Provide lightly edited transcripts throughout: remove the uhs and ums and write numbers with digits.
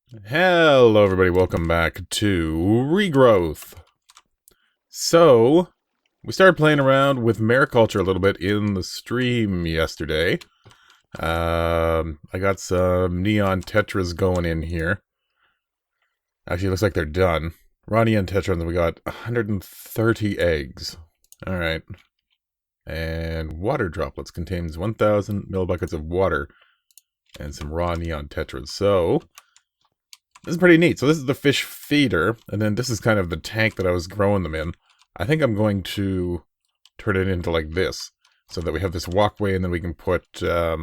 Hello everybody, welcome back to Regrowth. So, we started playing around with Mariculture a little bit in the stream yesterday. I got some neon tetras going in here. Actually, it looks like they're done. Raw neon tetra, and we got 130 eggs. Alright. And water droplets contains 1,000 millibuckets of water and some raw neon tetras. So, this is pretty neat. So this is the fish feeder, and then this is kind of the tank that I was growing them in. I think I'm going to turn it into like this, so that we have this walkway, and then we can put, I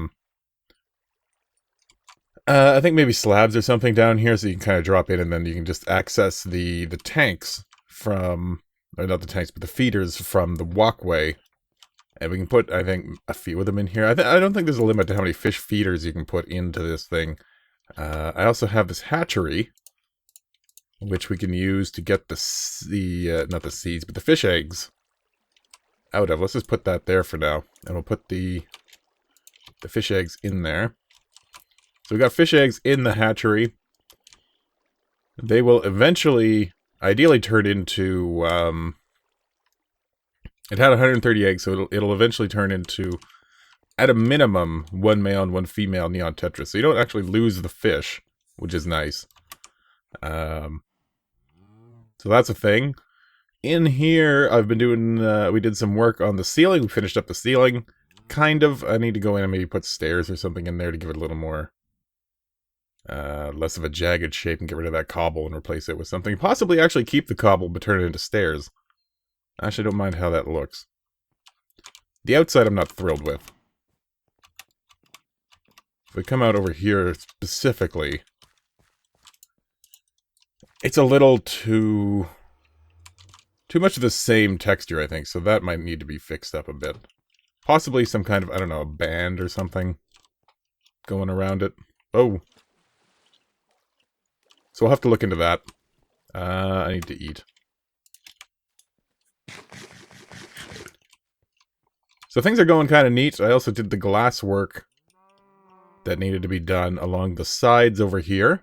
think maybe slabs or something down here, so you can kind of drop in, and then you can just access the tanks from, or not the tanks, but the feeders from the walkway. And we can put, I think, a few of them in here. I don't think there's a limit to how many fish feeders you can put into this thing. I also have this hatchery, which we can use to get not the seeds, but the fish eggs out of. Let's just put that there for now, and we'll put the fish eggs in there. So we got fish eggs in the hatchery. They will eventually, ideally, turn into, it had 130 eggs, so it'll eventually turn into, at a minimum, one male and one female neon tetra. So you don't actually lose the fish, which is nice. So that's a thing. In here, I've been doing, we did some work on the ceiling. We finished up the ceiling, kind of. I need to go in and maybe put stairs or something in there to give it a little more, less of a jagged shape, and get rid of that cobble and replace it with something. Possibly actually keep the cobble, but turn it into stairs. Actually, I don't mind how that looks. The outside I'm not thrilled with. If we come out over here specifically, it's a little too much of the same texture, I think, so that might need to be fixed up a bit. Possibly some kind of, I don't know, a band or something going around it. Oh. So we'll have to look into that. I need to eat. So things are going kind of neat. I also did the glass work that needed to be done along the sides over here.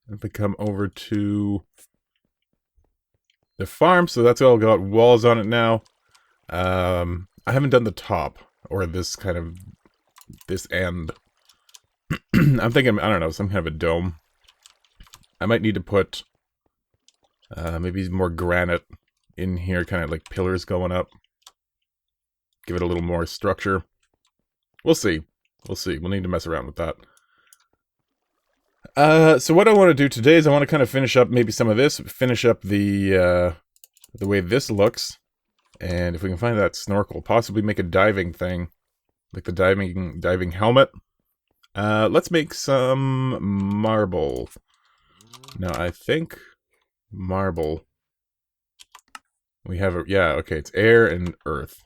If we come over to the farm, so that's all got walls on it now. I haven't done the top, or this kind of, this end. I'm thinking, I don't know, some kind of a dome. I might need to put, maybe more granite in here, kind of like pillars going up. Give it a little more structure. We'll see. We'll see. We'll need to mess around with that. So what I want to do today is I want to kind of finish up maybe some of this. Finish up the way this looks. And if we can find that snorkel, possibly make a diving thing. Like the diving helmet. Let's make some marble. Now, I think marble. We have a, yeah, okay, it's air and earth.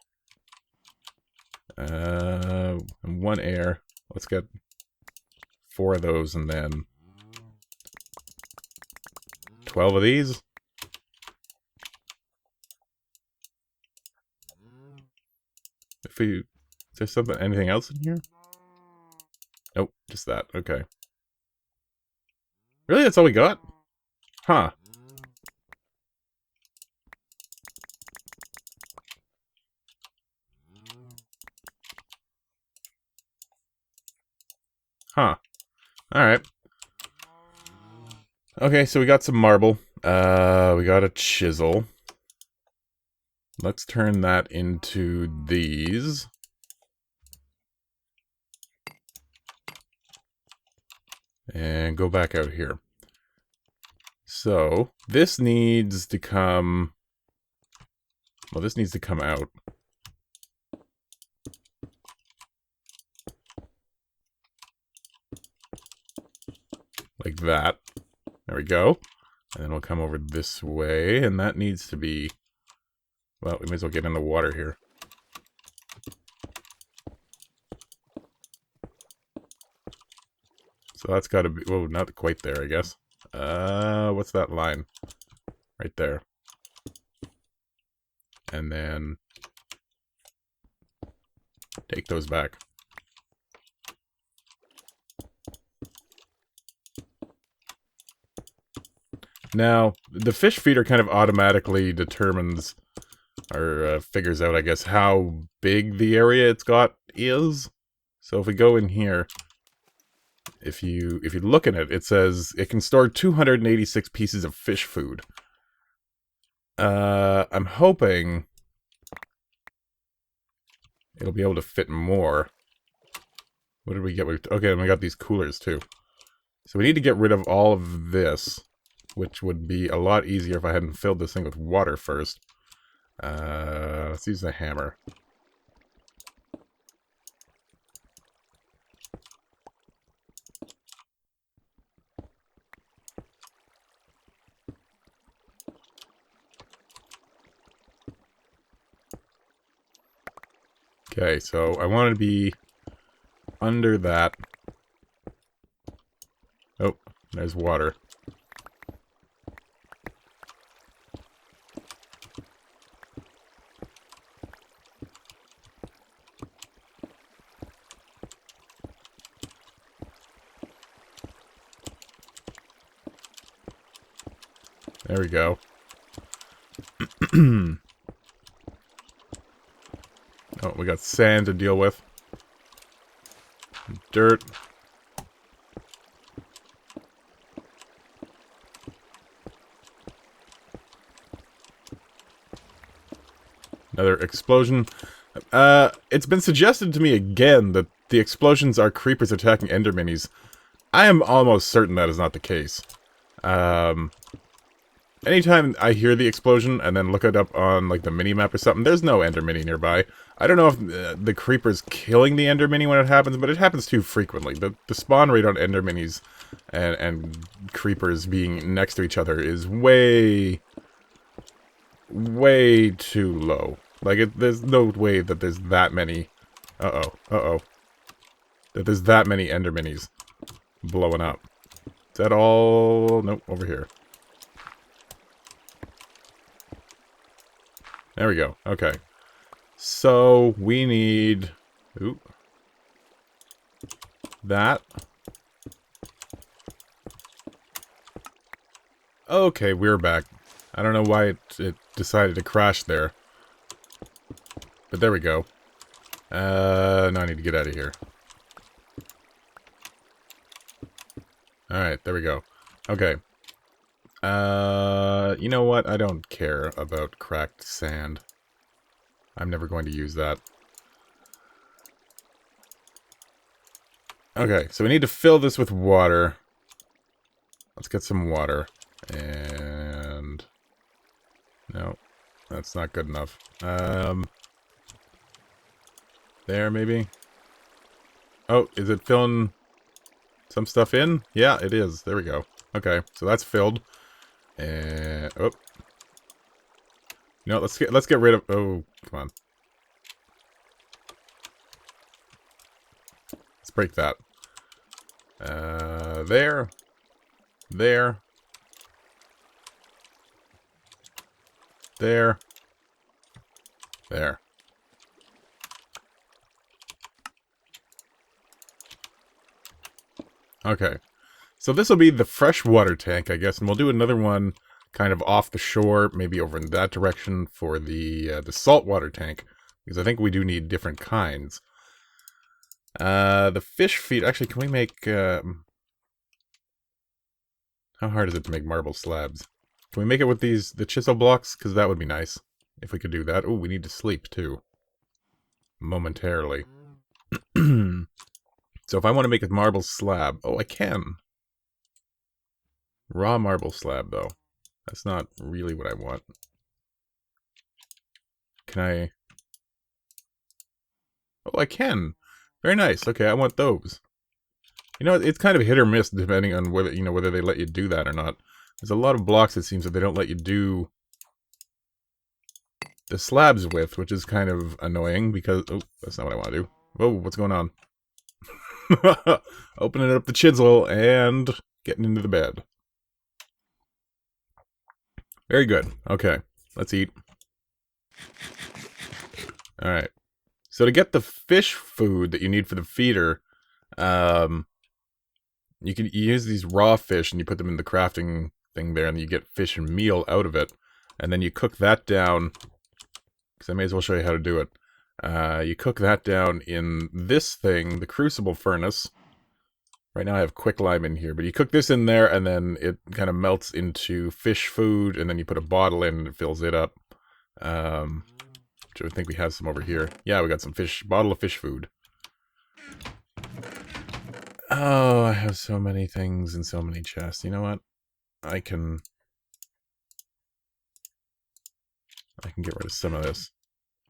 And one air. Let's get 4 of those, and then 12 of these. If we, is there something, anything else in here? Nope, just that. Okay. Really, that's all we got? Huh. Huh. Alright. Okay, so we got some marble. We got a chisel. Let's turn that into these. And go back out here. So, this needs to come... Well, this needs to come out. Like that. There we go. And then we'll come over this way, and that needs to be... Well, we may as well get in the water here. So that's got to be... Whoa, not quite there, I guess. What's that line? Right there. And then... take those back. Now, the fish feeder kind of automatically determines, or figures out, I guess, how big the area it's got is. So if we go in here, if you look at it, it says it can store 286 pieces of fish food. I'm hoping it'll be able to fit more. What did we get? Okay, and we got these coolers too. So we need to get rid of all of this, which would be a lot easier if I hadn't filled this thing with water first. Let's use the hammer. Okay, so I want to be under that. Oh, there's water. There we go. Oh, we got sand to deal with. Dirt. Another explosion. It's been suggested to me again that the explosions are creepers attacking ender minis. I am almost certain that is not the case. Anytime I hear the explosion and then look it up on like the mini-map or something, there's no ender mini nearby. I don't know if the creeper's killing the ender mini when it happens, but it happens too frequently. The spawn rate on ender minis and creepers being next to each other is way too low. Like, there's no way that there's that many... That there's that many ender minis blowing up. Is that all? Nope, over here. There we go. Okay. So, we need... Oop. That. Okay, we're back. I don't know why it decided to crash there. But there we go. Now I need to get out of here. Alright, there we go. Okay. You know what? I don't care about cracked sand. I'm never going to use that. Okay, so we need to fill this with water. Let's get some water. And... no, that's not good enough. There, maybe? Oh, is it filling some stuff in? Yeah, it is. There we go. Okay, so that's filled. And... oh. You know, let's get rid of... oh, come on. Let's break that. There. There. There. There. Okay. So this will be the freshwater tank, I guess, and we'll do another one kind of off the shore, maybe over in that direction for the saltwater tank, because I think we do need different kinds. The fish feed... actually, can we make... how hard is it to make marble slabs? Can we make it with the chisel blocks? Because that would be nice, if we could do that. Oh, we need to sleep, too. Momentarily. So if I want to make a marble slab... oh, I can. Raw marble slab, though. That's not really what I want. Can I... oh, I can! Very nice. Okay, I want those. You know, it's kind of hit or miss depending on whether, you know, whether they let you do that or not. There's a lot of blocks, it seems, that they don't let you do the slabs with, which is kind of annoying because... oh, that's not what I want to do. Whoa, what's going on? Opening up the chisel and getting into the bed. Very good. Okay, let's eat. Alright. So to get the fish food that you need for the feeder, you can use these raw fish and you put them in the crafting thing there, and you get fish and meal out of it. And then you cook that down, because I may as well show you how to do it. You cook that down in this thing, the crucible furnace. Right now I have quicklime in here, but you cook this in there, and then it kind of melts into fish food, and then you put a bottle in, and it fills it up. Which I think we have some over here. Yeah, we got some bottle of fish food. Oh, I have so many things and so many chests. You know what? I can get rid of some of this.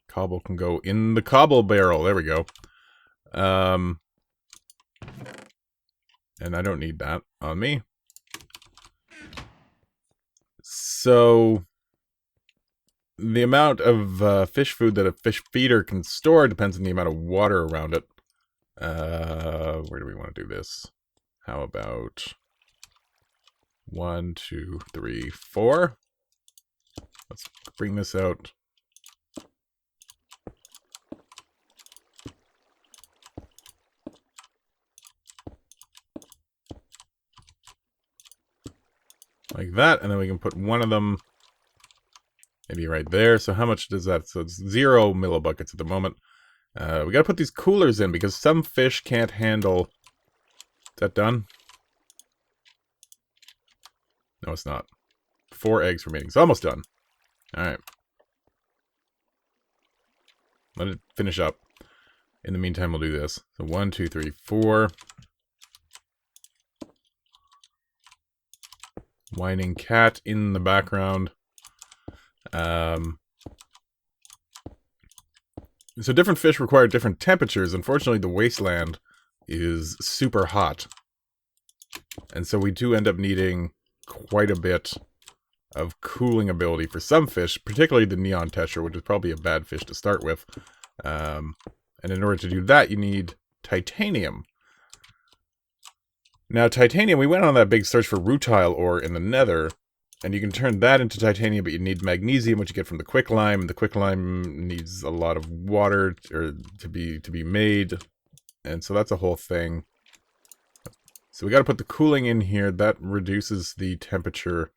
Cobble can go in the cobble barrel. There we go. And I don't need that on me. So the amount of fish food that a fish feeder can store depends on the amount of water around it. Where do we want to do this? How about 1, 2, 3, 4? Let's bring this out. Like that, and then we can put one of them maybe right there. So how much does that? So it's 0 millibuckets at the moment. We gotta put these coolers in because some fish can't handle... Is that done? No, it's not. 4 eggs remaining. It's almost done. Alright. Let it finish up. In the meantime, we'll do this. So 1, 2, 3, 4. Whining cat in the background. So different fish require different temperatures. Unfortunately, the wasteland is super hot. And so we do end up needing quite a bit of cooling ability for some fish, particularly the neon tetra, which is probably a bad fish to start with. And in order to do that, you need titanium. Now, titanium, we went on that big search for rutile ore in the nether, and you can turn that into titanium, but you need magnesium, which you get from the quicklime. The quicklime needs a lot of water to be made, and so that's a whole thing. So we got to put the cooling in here. That reduces the temperature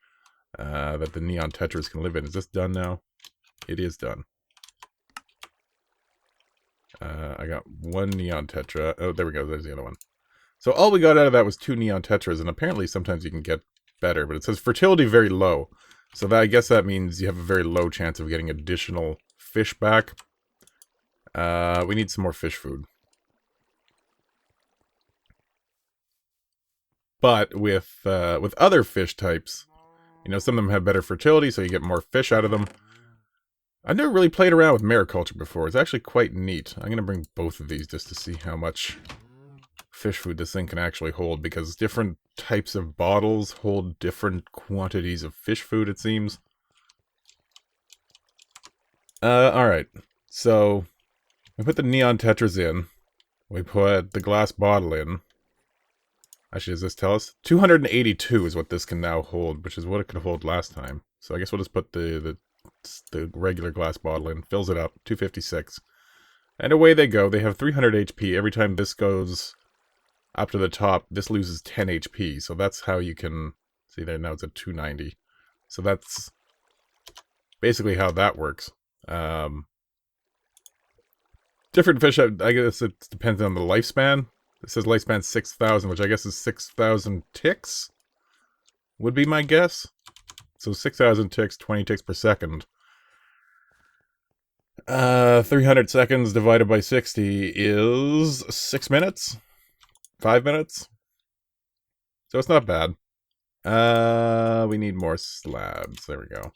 that the neon tetras can live in. Is this done now? It is done. I got 1 neon tetra. Oh, there we go. There's the other one. So all we got out of that was 2 neon tetras, and apparently sometimes you can get better, but it says fertility very low. So that, I guess that means you have a very low chance of getting additional fish back. We need some more fish food. But with other fish types, you know, some of them have better fertility, so you get more fish out of them. I've never really played around with mariculture before. It's actually quite neat. I'm going to bring both of these just to see how much fish food this thing can actually hold, because different types of bottles hold different quantities of fish food, it seems. Alright. So, we put the neon tetras in. We put the glass bottle in. Actually, does this tell us? 282 is what this can now hold, which is what it could hold last time. So I guess we'll just put the regular glass bottle in. Fills it up. 256. And away they go. They have 300 HP. Every time this goes up to the top, this loses 10 HP. So that's how you can... See there, now it's at 290. So that's basically how that works. Different fish, I guess it depends on the lifespan. It says lifespan 6,000, which I guess is 6,000 ticks? Would be my guess. So 6,000 ticks, 20 ticks per second. 300 seconds divided by 60 is 6 minutes? 5 minutes? So it's not bad. We need more slabs. There we go.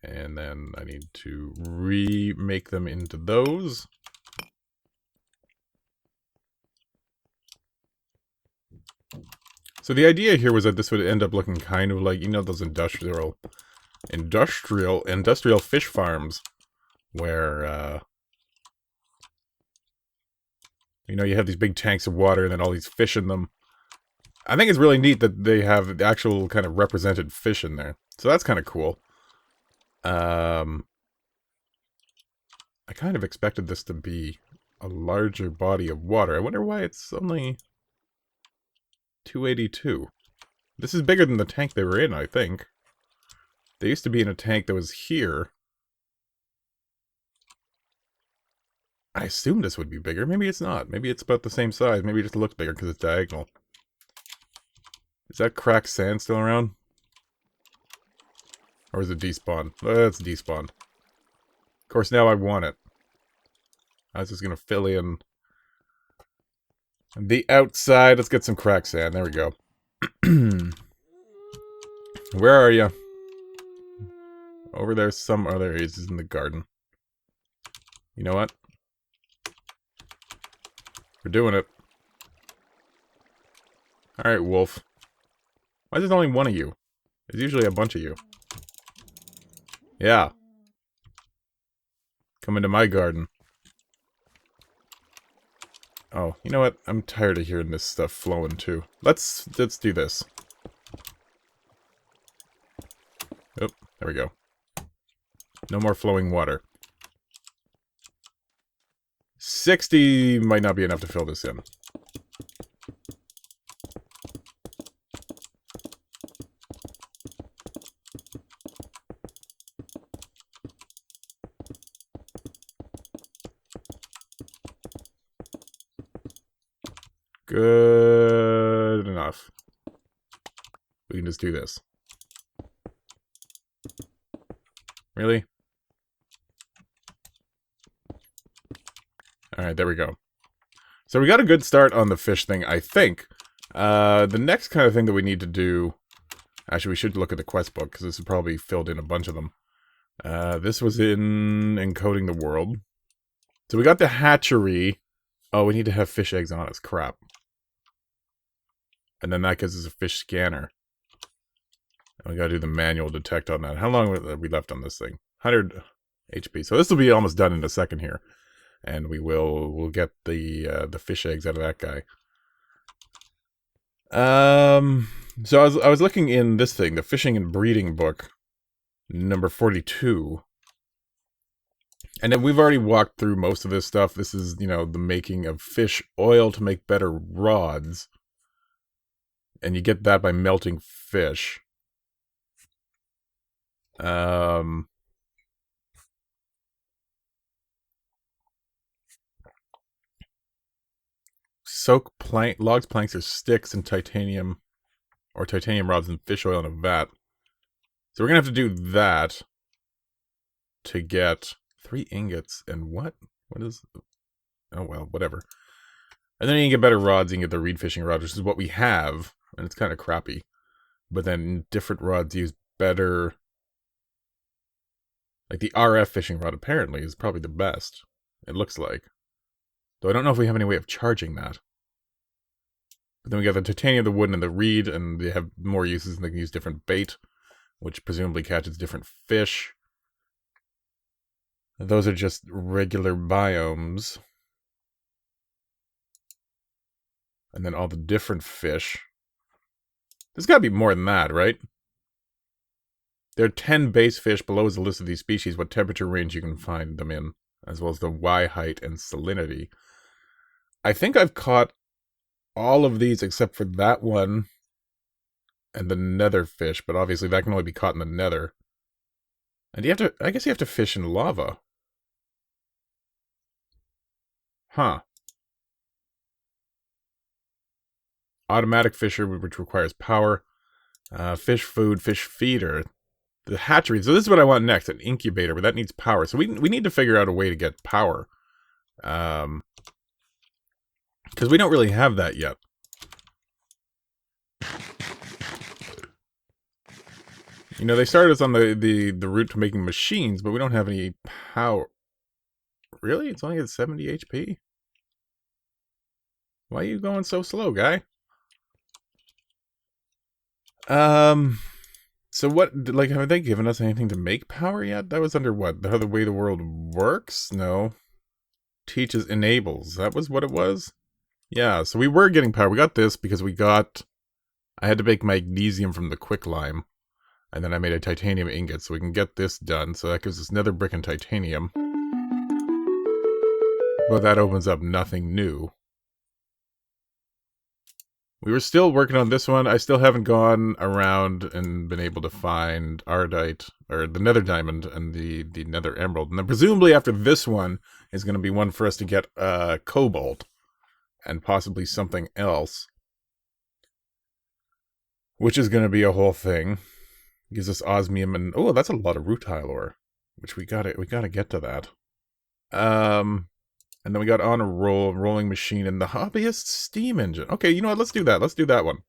And then I need to remake them into those. So the idea here was that this would end up looking kind of like, you know, those industrial fish farms where, you know, you have these big tanks of water and then all these fish in them. I think it's really neat that they have the actual kind of represented fish in there. So that's kind of cool. I kind of expected this to be a larger body of water. I wonder why it's only 282. This is bigger than the tank they were in, I think. They used to be in a tank that was here. I assume this would be bigger. Maybe it's not. Maybe it's about the same size. Maybe it just looks bigger because it's diagonal. Is that cracked sand still around? Or is it despawned? It's despawned. Of course, now I want it. I was just going to fill in the outside. Let's get some cracked sand. There we go. Where are you? Over there some other areas in the garden. You know what? We're doing it. Alright, wolf. Why is there only one of you? There's usually a bunch of you. Yeah. Come into my garden. Oh, you know what? I'm tired of hearing this stuff flowing too. Let's do this. Oh, there we go. No more flowing water. 60 might not be enough to fill this in. Good enough. We can just do this. Really? Alright, there we go. So we got a good start on the fish thing, I think. The next kind of thing that we need to do... Actually, we should look at the quest book, because this is probably filled in a bunch of them. This was in Encoding the World. So we got the hatchery. Oh, we need to have fish eggs on us. Crap. And then that gives us a fish scanner. And we gotta do the manual detect on that. How long have we left on this thing? 100 HP. So this will be almost done in a second here. And we'll get the fish eggs out of that guy. So I was looking in this thing, the Fishing and Breeding book, number 42. And then we've already walked through most of this stuff. This is, you know, the making of fish oil to make better rods. And you get that by melting fish. Soak logs, planks, or sticks in titanium, or titanium rods and fish oil in a vat. So we're gonna have to do that to get 3 ingots and what? What is? Oh well, whatever. And then you can get better rods. You can get the reed fishing rod, which is what we have, and it's kind of crappy. But then different rods use better. Like the RF fishing rod apparently is probably the best. It looks like. Though I don't know if we have any way of charging that. But then we got the titanium, the wood, and the reed, and they have more uses, and they can use different bait, which presumably catches different fish. Those are just regular biomes. And then all the different fish. There's gotta be more than that, right? There are 10 base fish. Below is a list of these species, what temperature range you can find them in, as well as the Y height and salinity. I think I've caught all of these except for that one and the nether fish, but obviously that can only be caught in the nether. And you have to, I guess you have to fish in lava. Huh. Automatic fisher, which requires power. Fish food, fish feeder. The hatchery. So this is what I want next, an incubator, but that needs power. So we need to figure out a way to get power. Because we don't really have that yet. You know, they started us on the route to making machines, but we don't have any power. Really? It's only at 70 HP? Why are you going so slow, guy? So what, like, have they given us anything to make power yet? That was under what? The way the world works? No. Teaches, enables. That was what it was? Yeah, so we were getting power. We got this because I had to make magnesium from the quicklime. And then I made a titanium ingot, so we can get this done. So that gives us nether brick and titanium. But that opens up nothing new. We were still working on this one. I still haven't gone around and been able to find Ardite, or the Nether Diamond, and the Nether Emerald. And then presumably after this one is going to be one for us to get Cobalt, and possibly something else. Which is going to be a whole thing. Gives us osmium and... Oh, that's a lot of rutile ore. Which we gotta get to that. And then we got on a rolling machine and the hobbyist steam engine. Okay, you know what? Let's do that. Let's do that one.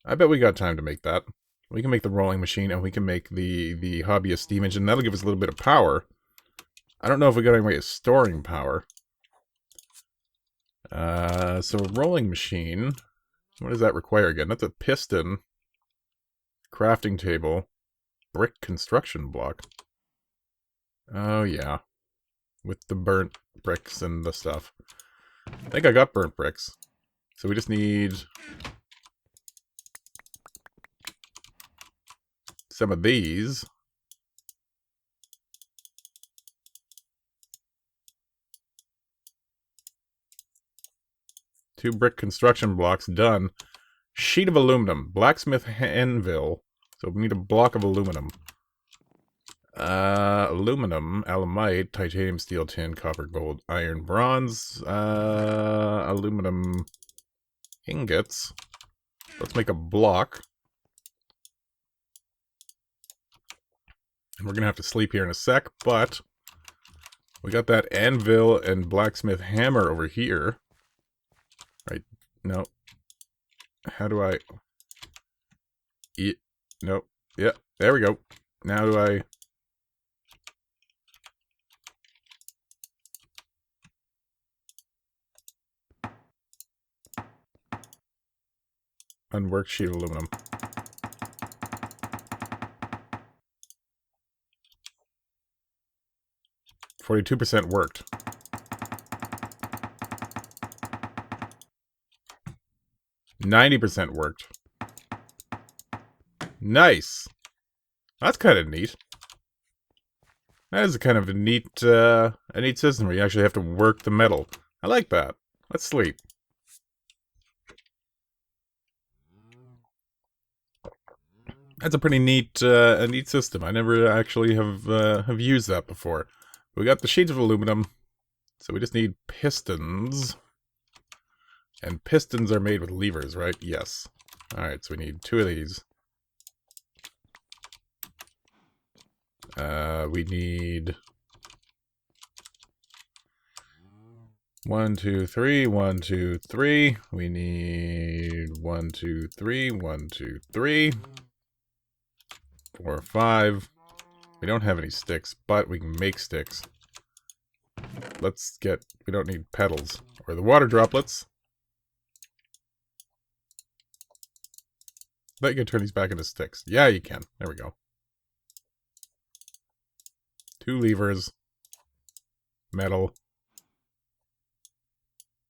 I bet we got time to make that. We can make the rolling machine and we can make the hobbyist steam engine. That'll give us a little bit of power. I don't know if we got any way of storing power. So a rolling machine. What does that require again? That's a piston. Crafting table. Brick construction block. Oh, yeah. With the burnt bricks and the stuff. I think I got burnt bricks. So we just need some of these. Two brick construction blocks done. Sheet of aluminum. Blacksmith anvil. So we need a block of aluminum. Aluminum, alumite, titanium, steel, tin, copper, gold, iron, bronze, aluminum ingots. Let's make a block. And we're gonna have to sleep here in a sec, but we got that anvil and blacksmith hammer over here. Right, no. How do I... No, yeah, there we go. Now do I... Unworked sheet of aluminum. %, worked. %, worked. Nice. That's kind of neat. That is kind of a neat system where you actually have to work the metal. I like that. Let's sleep. That's a pretty neat system. I never actually have used that before. We got the sheets of aluminum, so we just need pistons. And pistons are made with levers, right? Yes. Alright, so we need 2 of these. We need 1, 2, 3, 1, 2, 3. We need 1, 2, 3, 1, 2, 3. 4, 5. We don't have any sticks, but we can make sticks. Let's get... We don't need petals. Or the water droplets. Bet you can turn these back into sticks. Yeah, you can. There we go. 2 levers. Metal.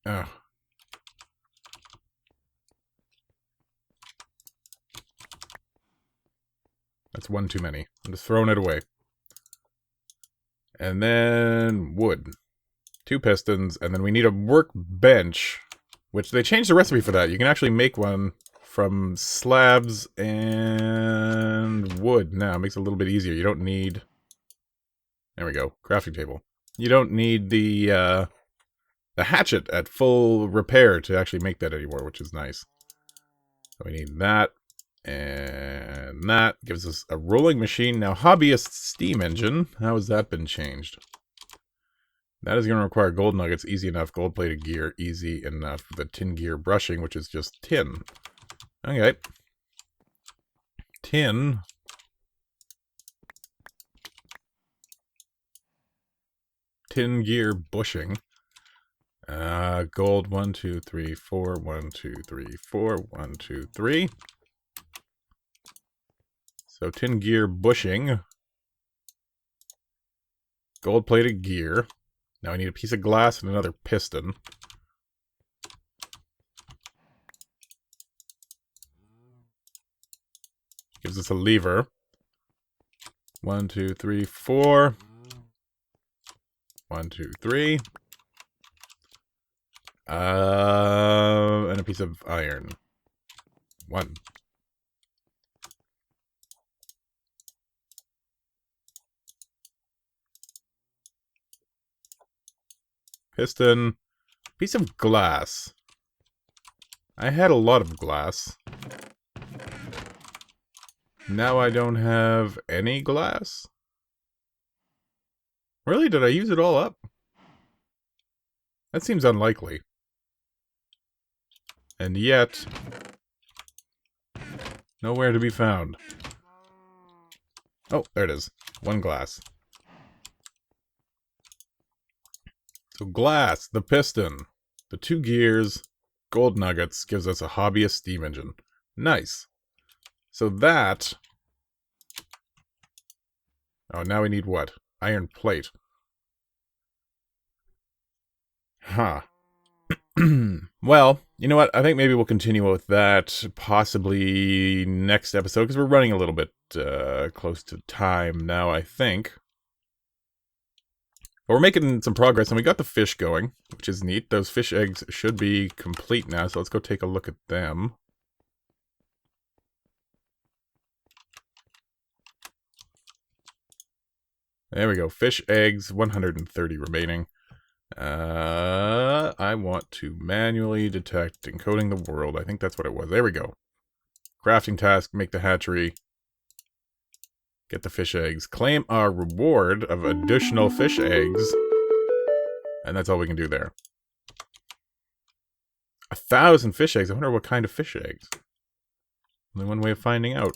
Ugh. That's one too many. I'm just throwing it away. And then wood. 2 pistons, and then we need a workbench, which they changed the recipe for that. You can actually make one from slabs and wood now. It makes it a little bit easier. You don't need... There we go. Crafting table. You don't need the hatchet at full repair to actually make that anymore, which is nice. So we need that. And that gives us a rolling machine. Now, hobbyist steam engine. How has that been changed? That is going to require gold nuggets. Easy enough. Gold-plated gear. Easy enough. The tin gear brushing, which is just tin. Okay. Tin. Tin gear bushing. Gold. 1, 2, 3, 4. 1, 2, 3, 4. 1, 2, 3. So tin gear bushing. Gold-plated gear. Now I need a piece of glass and another piston. Gives us a lever. 1, 2, 3, 4. 1, 2, 3. And a piece of iron. 1. Piston. Piece of glass. I had a lot of glass. Now I don't have any glass? Really? Did I use it all up? That seems unlikely. And yet... nowhere to be found. Oh, there it is. 1 glass. So glass, the piston, the 2 gears, gold nuggets gives us a hobbyist steam engine. Nice. So that... oh, now we need what? Iron plate. Huh. Well, you know what? I think maybe we'll continue with that possibly next episode, because we're running a little bit close to time now, I think. But we're making some progress, and we got the fish going, which is neat. Those fish eggs should be complete now, so let's go take a look at them. There we go. Fish eggs, 130 remaining. I want to manually detect encoding the world. I think that's what it was. There we go. Crafting task, make the hatchery. Get the fish eggs. Claim our reward of additional fish eggs. And that's all we can do there. 1,000 fish eggs. I wonder what kind of fish eggs. Only one way of finding out.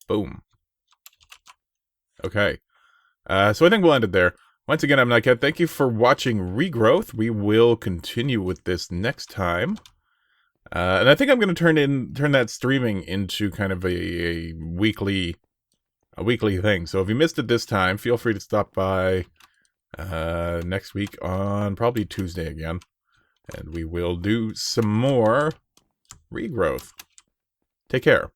Boom. Okay. So I think we'll end it there. Once again, I'm Nightcat. Thank you for watching Regrowth. We will continue with this next time. And I think I'm going to turn that streaming into kind of a weekly thing. So if you missed it this time, feel free to stop by next week on probably Tuesday again. And we will do some more Regrowth. Take care.